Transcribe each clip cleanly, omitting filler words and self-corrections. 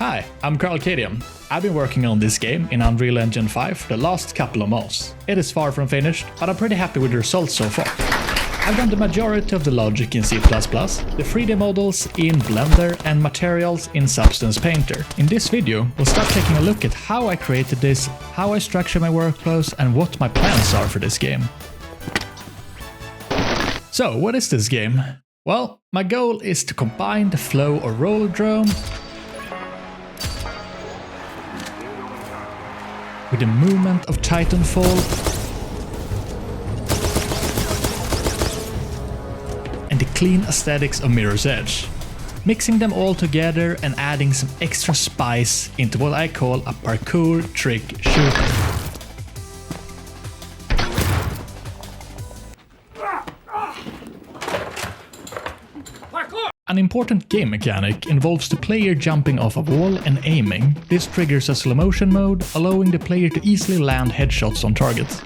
Hi, I'm Carl Cadium. I've been working on this game in UnrealEngine 5 for the last couple of months. It is far from finished, but I'm pretty happy with the results so far. I've done the majority of the logic in C++, the 3D models in Blender and materials in Substance Painter. In this video, we'll start taking a look at how I created this, how I structure my workflows, and what my plans are for this game. So, what is this game? Well, my goal is to combine the flow of Roller Drome with the movement of Titanfall and the clean aesthetics of Mirror's Edge, mixing them all together and adding some extra spice into what I call a parkour trick shooter. An important game mechanic involves the player jumping off a wall and aiming. This triggers a slow motion mode, allowing the player to easily land headshots on targets.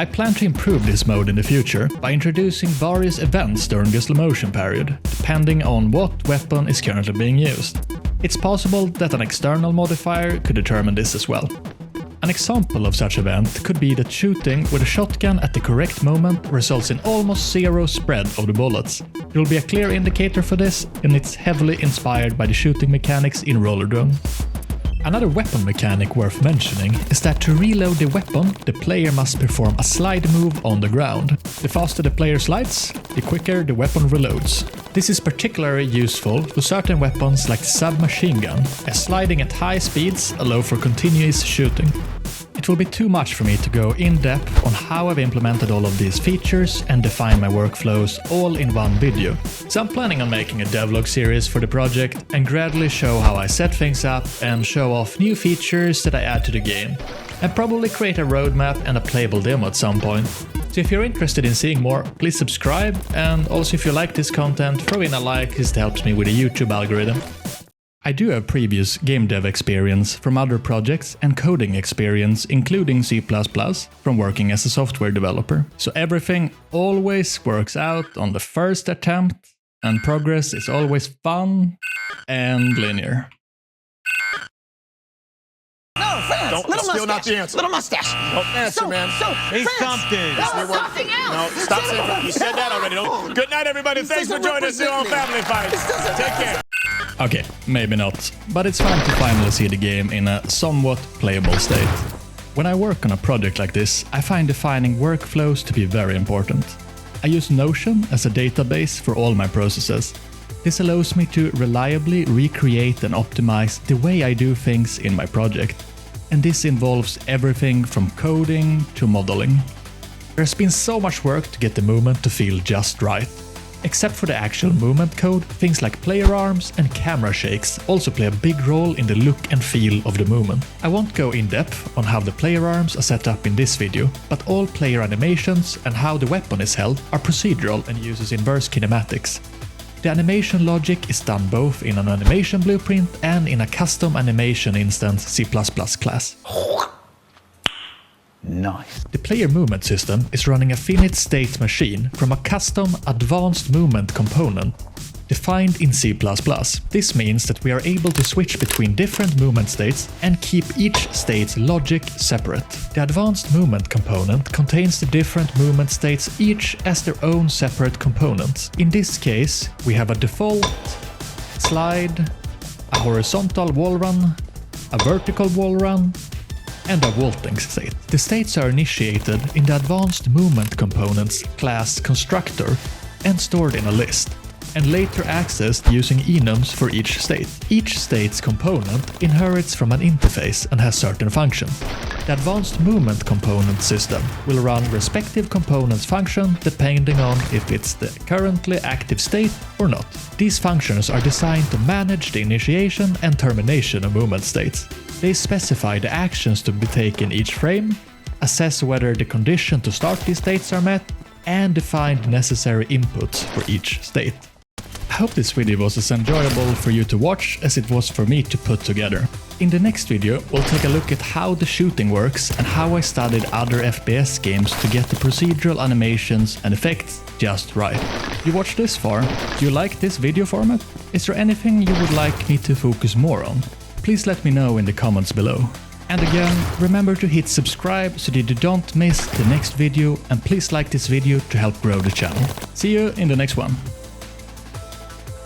I plan to improve this mode in the future by introducing various events during the slow motion period, depending on what weapon is currently being used. It's possible that an external modifier could determine this as well. An example of such event could be that shooting with a shotgun at the correct moment results in almost zero spread of the bullets. There will be a clear indicator for this, and it's heavily inspired by the shooting mechanics in Roller Drome. Another weapon mechanic worth mentioning is that to reload the weapon, the player must perform a slide move on the ground. The faster the player slides, the quicker the weapon reloads. This is particularly useful for certain weapons like the submachine gun, as sliding at high speeds allow for continuous shooting. It will be too much for me to go in depth on how I've implemented all of these features and define my workflows all in one video. So I'm planning on making a devlog series for the project and gradually show how I set things up and show off new features that I add to the game. And probably create a roadmap and a playable demo at some point. So if you're interested in seeing more, please subscribe, and also if you like this content, throw in a like, as it helps me with the YouTube algorithm. I do have previous game dev experience from other projects and coding experience, including C++, from working as a software developer. So everything always works out on the first attempt, and progress is always fun and linear. No, France, Don't, little still mustache. not the answer. Little mustache. Don't answer, man. Say something. Something else. No, stop saying you said that already. Don't. Good night, everybody. Thanks for joining us here on Family Fight. Take care. Okay, maybe not, but it's fun to finally see the game in a somewhat playable state. When I work on a project like this, I find defining workflows to be very important. I use Notion as a database for all my processes. This allows me to reliably recreate and optimize the way I do things in my project. And this involves everything from coding to modeling. There's been so much work to get the movement to feel just right. Except for the actual movement code, things like player arms and camera shakes also play a big role in the look and feel of the movement. I won't go in depth on how the player arms are set up in this video, but all player animations and how the weapon is held are procedural and uses inverse kinematics. The animation logic is done both in an animation blueprint and in a custom animation instance C++ class. Nice. The player movement system is running a finite state machine from a custom advanced movement component defined in C++. This means that we are able to switch between different movement states and keep each state's logic separate. The advanced movement component contains the different movement states each as their own separate components. In this case, we have a default, slide, a horizontal wall run, a vertical wall run, and a vaulting state. The states are initiated in the advanced movement components class constructor and stored in a list, and later accessed using enums for each state. Each state's component inherits from an interface and has certain functions. The advanced movement component system will run respective component's function depending on if it's the currently active state or not. These functions are designed to manage the initiation and termination of movement states. They specify the actions to be taken each frame, assess whether the condition to start these states are met, and define the necessary inputs for each state. I hope this video was as enjoyable for you to watch as it was for me to put together. In the next video, we'll take a look at how the shooting works and how I studied other FPS games to get the procedural animations and effects just right. You watched this far? Do you like this video format? Is there anything you would like me to focus more on? please let me know in the comments below. And again, remember to hit subscribe so that you don't miss the next video, and please like this video to help grow the channel. See you in the next one.